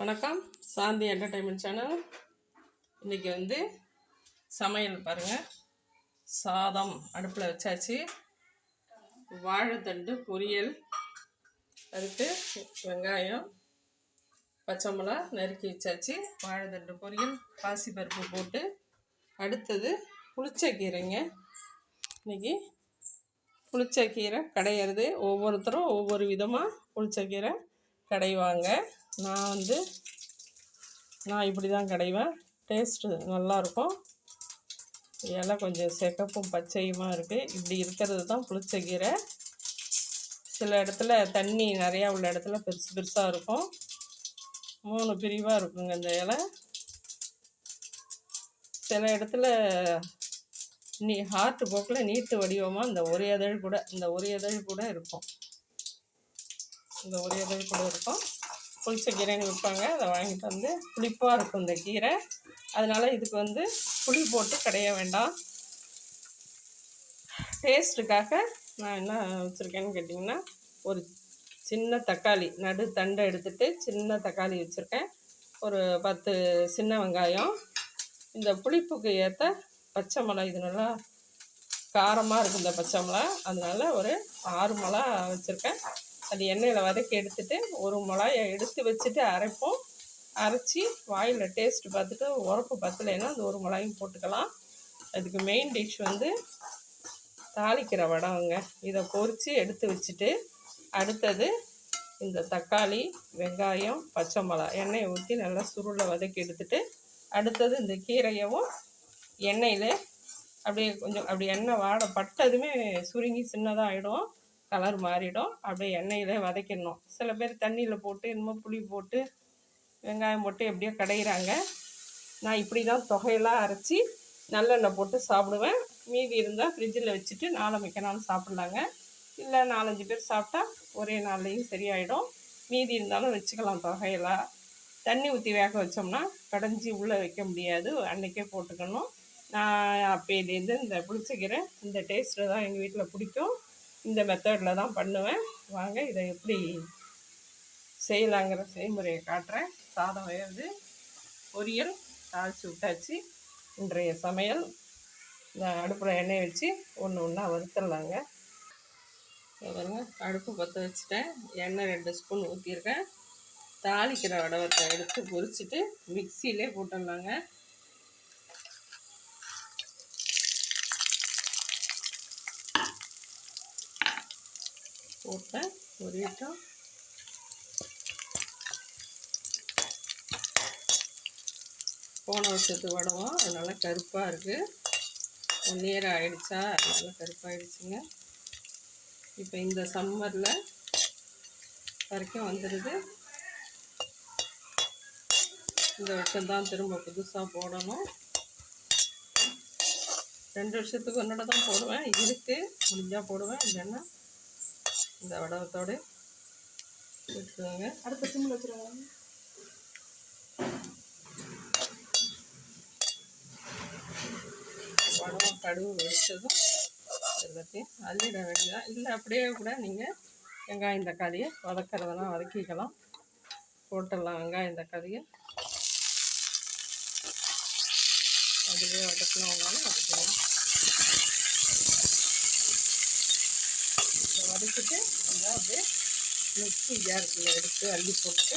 வணக்கம், சாந்தி entertainment channel. இன்றைக்கி வந்து சமையல் பாருங்கள். சாதம் அடுப்பில் வச்சாச்சு. வாழைத்தண்டு பொரியல், அதுக்கு வெங்காயம் பச்சை மிளகா நறுக்கி வச்சாச்சு. வாழைத்தண்டு பொரியல், பாசிப்பருப்பு போட்டு. அடுத்தது புளிச்சக்கீரைங்க. இன்றைக்கி புளிச்சக்கீரை கடையிறது ஒவ்வொருத்தரும் ஒவ்வொரு விதமாக புளிச்சக்கீரை கடைவாங்க. நான் இப்படி தான் கடைவேன். டேஸ்ட்டு நல்லாயிருக்கும். இலை கொஞ்சம் சிகப்பும் பச்சையுமா இருக்குது. இப்படி இருக்கிறது தான் புளிச்சக்கீரை. சில இடத்துல தண்ணி நிறையா உள்ள இடத்துல பெருசு பெருசாக இருக்கும். 3 பிரிவாக இருக்குங்க இந்த இலை. சில இடத்துல ஹார்ட் போக்கில் நீட்டு வடிவமாக இந்த ஒரு இதழ் கூட இருக்கும். புளிச்சக்கீரைன்னு விற்பாங்க. அதை வாங்கிட்டு வந்து புளிப்பாக இருக்கும் இந்த கீரை. அதனால் இதுக்கு வந்து புளி போட்டு கடைய வேண்டாம். டேஸ்ட்டுக்காக நான் என்ன வச்சுருக்கேன்னு கேட்டிங்கன்னா, ஒரு சின்ன தக்காளி நடு தண்டை எடுத்துகிட்டு சின்ன தக்காளி வச்சுருக்கேன். ஒரு 10 சின்ன வெங்காயம், இந்த புளிப்புக்கு ஏற்ற பச்சை மிளகா. இது நல்லா காரமாக இருக்குது இந்த பச்சை மிளகா. அதனால் ஒரு 6 மிளகா வச்சுருக்கேன். அது எண்ணெயில் வதக்கி எடுத்துகிட்டு ஒரு மிளகாயை எடுத்து வச்சுட்டு அரைப்போம். அரைச்சி வாயில் டேஸ்ட்டு பார்த்துட்டு உரப்பு பத்தலைன்னா அந்த ஒரு மிளகாயும் போட்டுக்கலாம். அதுக்கு மெயின் டிஷ் வந்து தாளிக்கிற வடகங்க. இதை பொரித்து எடுத்து வச்சுட்டு அடுத்தது இந்த தக்காளி, வெங்காயம், பச்சை மிளகா எண்ணெயை ஊற்றி நல்லா சுருளை வதக்கி எடுத்துகிட்டு அடுத்தது இந்த கீரையவும் எண்ணெயில் அப்படி எண்ணெய் வாடை பட்டதுமே சுருங்கி சின்னதாக ஆகிடும், கலர் மாறிடும். அப்படியே எண்ணெயிலே வதக்கிடணும். சில பேர் தண்ணியில் போட்டு இன்னும் புளி போட்டு வெங்காயம் போட்டு எப்படியோ கடையிறாங்க. நான் இப்படி தான் தொகையெல்லாம் அரைச்சி நல்லெண்ணெய் போட்டு சாப்பிடுவேன். மீதி இருந்தால் ஃப்ரிட்ஜில் வச்சுட்டு நாளைக்கு நாள் சாப்பிட்லாங்க. இல்லை 4-5 பேர் சாப்பிட்டா ஒரே நாள்லேயும் சரியாயிடும். மீதி இருந்தாலும் வச்சுக்கலாம். தொகையெல்லாம் தண்ணி ஊற்றி வேக வச்சோம்னா கடைஞ்சி உள்ளே வைக்க முடியாது, அன்றைக்கே போட்டுக்கணும். நான் அப்போலேருந்து இந்த புளிச்சக்கீரை இந்த டேஸ்ட்டில் தான் எங்கள் வீட்டில் பிடிக்கும். இந்த மெத்தடில் தான் பண்ணுவேன். வாங்க இதை எப்படி செய்யலாங்கிற செய்முறையை காட்டுறேன். சாதம் வேகுது, பொரியல் தாளித்து விட்டாச்சு. இன்றைய சமையல் இந்த அடுப்பில் எண்ணெய் வச்சு ஒன்று ஒன்றா வறுத்துடலாங்க. அடுப்பு பற்ற வச்சுட்டேன். எண்ணெய் 2 ஸ்பூன் ஊற்றிருக்கேன். தாளிக்கிற வடவத்தை எடுத்து பொரிச்சிட்டு மிக்சியிலே போட்டுடலாங்க. போட்டேன் ஒரு லிட்டர். போன வருஷத்து வடவும் அதனால் கருப்பாக இருக்குது. 1 இயர் ஆகிடுச்சா, அதனால் கருப்பாகிடுச்சுங்க. இப்போ இந்த சம்மரில் வரைக்கும் வந்துடுது. இந்த வருஷம்தான் திரும்ப புதுசாக போடணும். 2 வருஷத்துக்கு ஒன்றோட தான் போடுவேன். இருக்குது, முடிஞ்சால் போடுவேன். இல்லைன்னா இந்த வடவத்தோடு விட்டுருவாங்க. அடுத்த சிம்மில் வச்சுருவாங்க. வடவம் கடுகு வச்சதும் எல்லாத்தையும் அள்ளிட வேண்டியதான். இல்லை அப்படியே கூட நீங்கள் வெங்காயம் தக்காளியை வதக்கிறதெல்லாம் வதக்கிக்கலாம். போட்டுடலாம் வெங்காயம் தக்காளியை. அதுவே வதக்கணுன்னாலும் வதக்கலாம். வதக்கிட்டு கொஞ்சம் அப்படியே மிக்ஸி ஜாருக்குள்ள எடுத்து அள்ளி போட்டு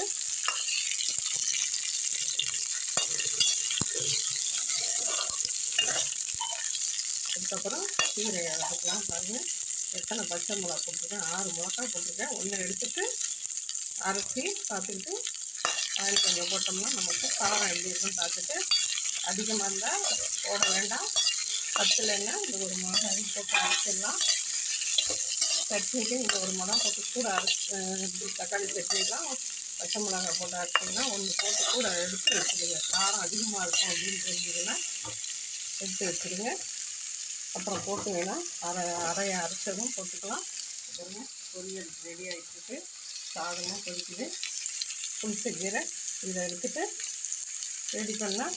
அதுக்கப்புறம் கீரையை வதக்கலாம். பாருங்கள் எத்தனை பச்சை மிளகா போட்டிருக்கேன், 6 மிளகா போட்டிருக்கேன். 1 எடுத்துட்டு அரைச்சி பார்த்துக்கிட்டு ஆயில் கொஞ்சம் போட்டோம்னா நமக்கு காரம் எப்படி இருக்குன்னு பார்த்துட்டு, அதிகமாக இருந்தால் போட வேண்டாம், பத்தலைன்னா இந்த ஒரு மிளகாய் போட்டு அரைச்சிடலாம். சட்னிக்கு இந்த ஒரு மிளகா போட்டு கூட அரைச்சி தக்காளி சட்னிலாம் பச்சை மிளகாய் போட்டு அரைச்சிங்கன்னா 1 போட்டு கூட எடுத்து வச்சுடுங்க. காரம் அதிகமாக இருக்கும் அப்படின்னு தெரிஞ்சதுன்னா எடுத்து வச்சுருங்க. அப்புறம் போட்டு வேணால் அரையை அரைச்சதும் போட்டுக்கலாம். பொரியல் ரெடி ஆகிட்டுருக்கு. சாதமும் கொதிக்குது. புளிச்சக்கீரை இதை எடுத்துகிட்டு ரெடி பண்ணால்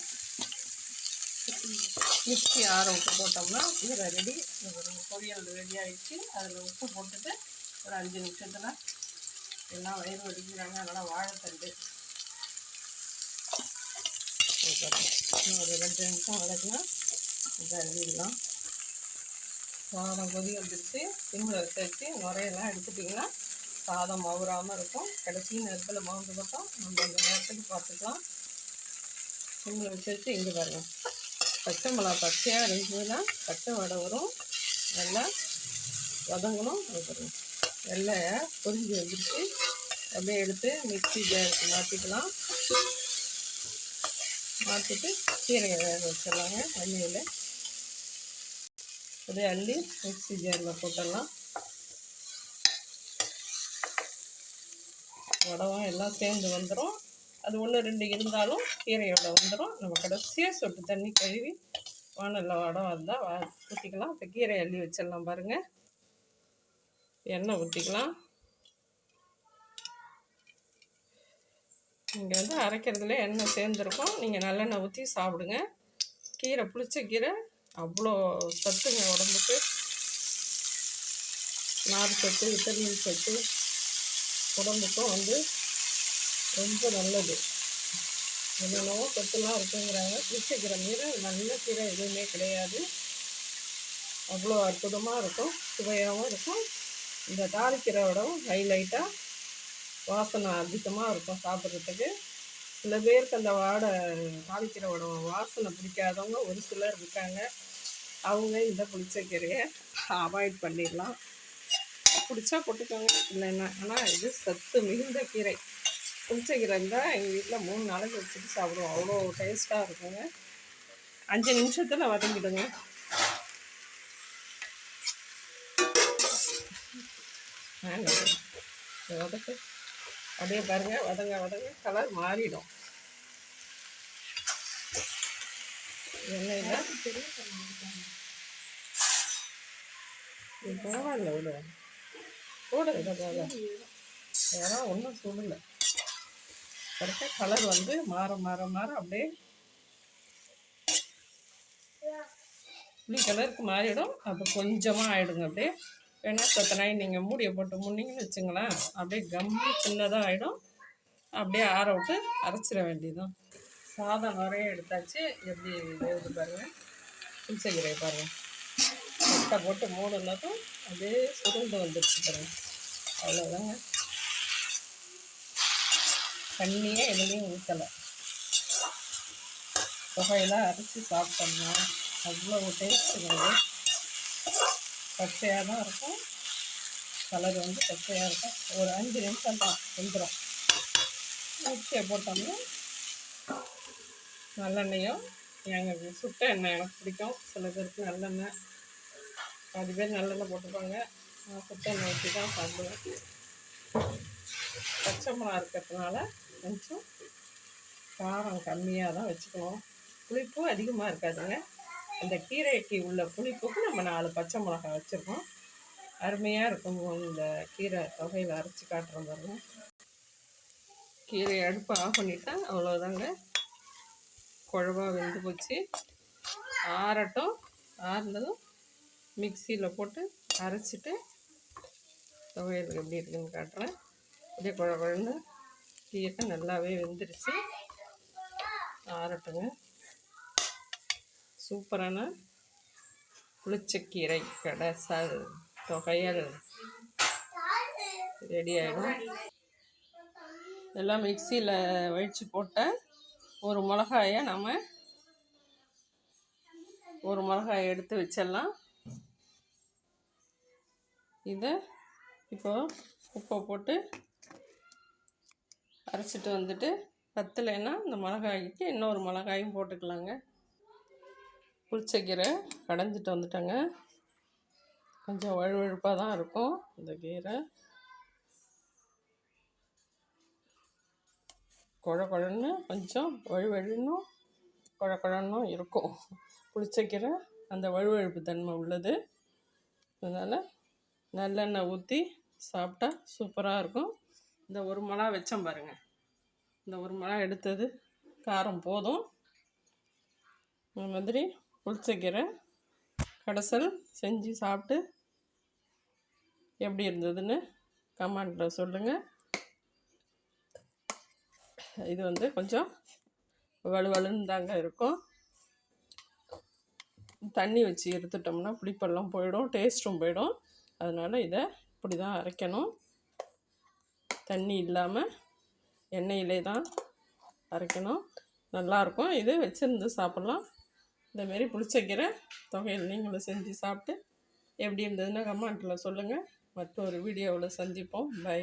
மிக்ஸி ஆற விட்டு போட்டோம்னா கீரை ரெடி. ஒரு பொரியல் ரெடி ஆகிடுச்சு. அதில் உப்பு போட்டுட்டு ஒரு 5 நிமிஷத்தில் எல்லாம் வயிறு வடிக்கிறாங்க. அதனால் வாழைத்தண்டு இன்னும் ஒரு 2 நிமிஷம் வதக்கினா இதை அள்ளிடலாம். சாதம் கொதி வந்துடுச்சு. சிம்மில் வச்சு நுரையெல்லாம் எடுத்துட்டிங்கன்னா சாதம் மவுறாமல் இருக்கும். கடைசி நேரத்தில் மவுந்து மட்டும் நம்ம அந்த நேரத்துக்கு பார்த்துக்கலாம். சிம்மில் வச்சு இங்கே பாருங்கள், பச்சை மிளகா பச்சையாக இருந்ததுன்னா பச்சை வடை வரும். நல்லா வதங்கணும். அது பாருங்கள், வெள்ளையை பொரிஞ்சு வந்துடுச்சு. அப்படியே எடுத்து மிக்ஸி ஜாருக்கு மாற்றிக்கலாம். மாற்றிட்டு கீரையை வேக வச்சிடலாங்க. எண்ணெயில் அப்படியே அள்ளி மிக்ஸி ஜாரில் போட்டுடலாம். வடவும் எல்லாம் சேர்ந்து வந்துடும். அது 1-2 இருந்தாலும் கீரையோட வந்துடும். நம்ம கடைசியாக சொட்டு தண்ணி கழுவி வானலில் வடம் வந்தால் ஊற்றிக்கலாம். இப்போ கீரை அள்ளி வச்சிடலாம். பாருங்கள், எண்ணெய் ஊற்றிக்கலாம். இங்கே வந்து அரைக்கிறதுல எண்ணெய் சேர்ந்துருக்கும். நீங்கள் நல்லெண்ணெய் ஊற்றி சாப்பிடுங்க. கீரை புளிச்ச கீரை அவ்வளோ சத்துங்க உடம்புக்கு. நார் சத்து, விட்டமின் சத்து உடம்புக்கும் வந்து ரொம்ப நல்லது. என்னென்னவோ சத்துலாம் இருக்குங்கிறாங்க. புளிச்ச கீரை மீது நல்ல கீரை எதுவுமே கிடையாது. அவ்வளோ அற்புதமாக இருக்கும், சுவையாகவும் இருக்கும். இந்த தாளிக்கீரையோடவும் ஹைலைட்டாக வாசனை அதிகமாக இருக்கும் சாப்பிட்றதுக்கு. சில பேருக்கு அந்த தாளிக்கீரையோட வாசனை பிடிக்காதவங்க ஒரு சிலர் இருக்காங்க. அவங்க இந்த புளிச்சக்கீரையை அவாய்ட் பண்ணிடலாம். பிடிச்சா போட்டுக்கோங்க, இல்லைன்னா. ஆனால் இது சத்து மிகுந்த கீரை. புளிச்சக்கீரை இருந்தால் எங்கள் வீட்டில் 3 நாளைக்கு வச்சுட்டு சாப்பிடுவோம். அவ்வளோ டேஸ்ட்டாக இருக்குங்க. 5 நிமிஷத்தில் வதங்கிடுங்க. வதக்கு அப்படியே பாருங்கள், வதங்க கலர் மாறிடும். எண்ணெயில் பரவாயில்ல, விட கூட இதை போல வேற ஒன்றும் சுடலை. கரெக்டாக கலர் வந்து மாற அப்படியே புளி கலருக்கு மாறிடும். அப்போ கொஞ்சமாக ஆகிடுங்க. அப்படியே வேணால் சத்தனாய் நீங்கள் மூடியை போட்டு முன்னிங்கன்னு வச்சுங்களேன், அப்படியே கம்மி சின்னதாக ஆகிடும். அப்படியே ஆற விட்டு அரைச்சிட வேண்டியதுதான். சாதம் நிறைய எடுத்தாச்சு. எப்படி வேகுது பாருங்கள். புளிச்சக்கீரை பாருங்கள், முட்டை போட்டு மூணுனதும் அப்படியே சுருண்டு வந்துடுச்சு பாருங்கள். அவ்வளோதாங்க. தண்ணியே எதுலேயும் ஊற்றலை. தொகையெல்லாம் அரைச்சி சாப்பிட்டோம்னா அவ்வளோ டேஸ்ட்டுங்கிறது. பச்சையாக தான் இருக்கும், கலர் வந்து பச்சையாக இருக்கும். ஒரு 5 நிமிஷம் தான் வெந்துடும். மிக்சியை போட்டோம்னா நல்லெண்ணெயும், எங்கள் சுட்ட எண்ணெய் எனக்கு பிடிக்கும். சில பேருக்கு நல்லெண்ணெய், பாதி பேர் நல்லெண்ணெய் போட்டுப்பாங்க. நான் சுட்ட எண்ணெய் ஊற்றி தான் சாப்பிடுவேன். பச்சை மிளகா இருக்கிறதுனால கொஞ்சம் காரம் கம்மியாக தான் வச்சுக்கணும். புளிப்பும் அதிகமாக இருக்காதுங்க. அந்த கீரைக்கு உள்ள புளிப்புக்கு நம்ம 4 பச்சை மிளகா வச்சுருக்கோம். அருமையாக இருக்கும். இந்த கீரை தொகையில் அரைச்சி காட்டுறோம் பாருங்க. கீரை அடுப்பை ஆஃப் பண்ணிட்டேன். அவ்வளோதாங்க, குழவா வெந்து போச்சு. ஆறட்டும். ஆறுனதும் மிக்சியில் போட்டு அரைச்சிட்டு துவையல் எப்படி இருக்குதுன்னு காட்டுறேன். அப்படியே குழன்னு கீரை நல்லாவே வெந்துருச்சு. ஆறட்டுங்க. சூப்பரான புளிச்சக்கீரை கடைசல் துவையல் ரெடி ஆகிடும். எல்லாம் மிக்சியில் வடித்து போட்ட ஒரு மிளகாயை ஒரு மிளகாயை எடுத்து வச்சிடலாம். இதை இப்போது உப்பை போட்டு அரைச்சிட்டு வந்துட்டு பத்தலைன்னா இந்த மிளகாய்க்கு இன்னொரு மிளகாயும் போட்டுக்கலாங்க. புளிச்சக்கீரை கடைஞ்சிட்டு வந்துட்டேங்க. கொஞ்சம் வழுவழுப்பாக தான் இருக்கும் இந்த கீரை. குழன்னு கொஞ்சம் வழுவழுன்னும் குழன்னும் இருக்கும். புளிச்சக்கீரை அந்த வழுவழுப்பு தன்மை உள்ளது. அதனால் நல்லெண்ணெய் ஊற்றி சாப்பிட்டா சூப்பராக இருக்கும். இந்த ஒரு மிளகா வச்சேன் பாருங்கள், இந்த ஒரு மிளகா எடுத்தது காரம் போதும். இந்த மாதிரி புளிச்சக்கீரை கடைசல் செஞ்சு சாப்பிட்டு எப்படி இருந்ததுன்னு கமெண்டில் சொல்லுங்கள். இது வந்து கொஞ்சம் வலுவலுன்னு தாங்க இருக்கும். தண்ணி வச்சு எடுத்துட்டோம்னா புளிப்பெல்லாம் போயிடும், டேஸ்ட்டும் போயிடும். அதனால் இதை இப்படி தான் அரைக்கணும். தண்ணி இல்லாமல் எண்ணெயிலே தான் அரைக்கணும். நல்லாயிருக்கும். இது வச்சுருந்து சாப்பிட்லாம். இந்தமாரி புளிச்சக்கீரை தொகையில் நீங்களும் செஞ்சு சாப்பிட்டு எப்படி இருந்ததுன்னா கமெண்ட்டில் சொல்லுங்கள். மற்ற ஒரு வீடியோவில் சந்திப்போம். பை.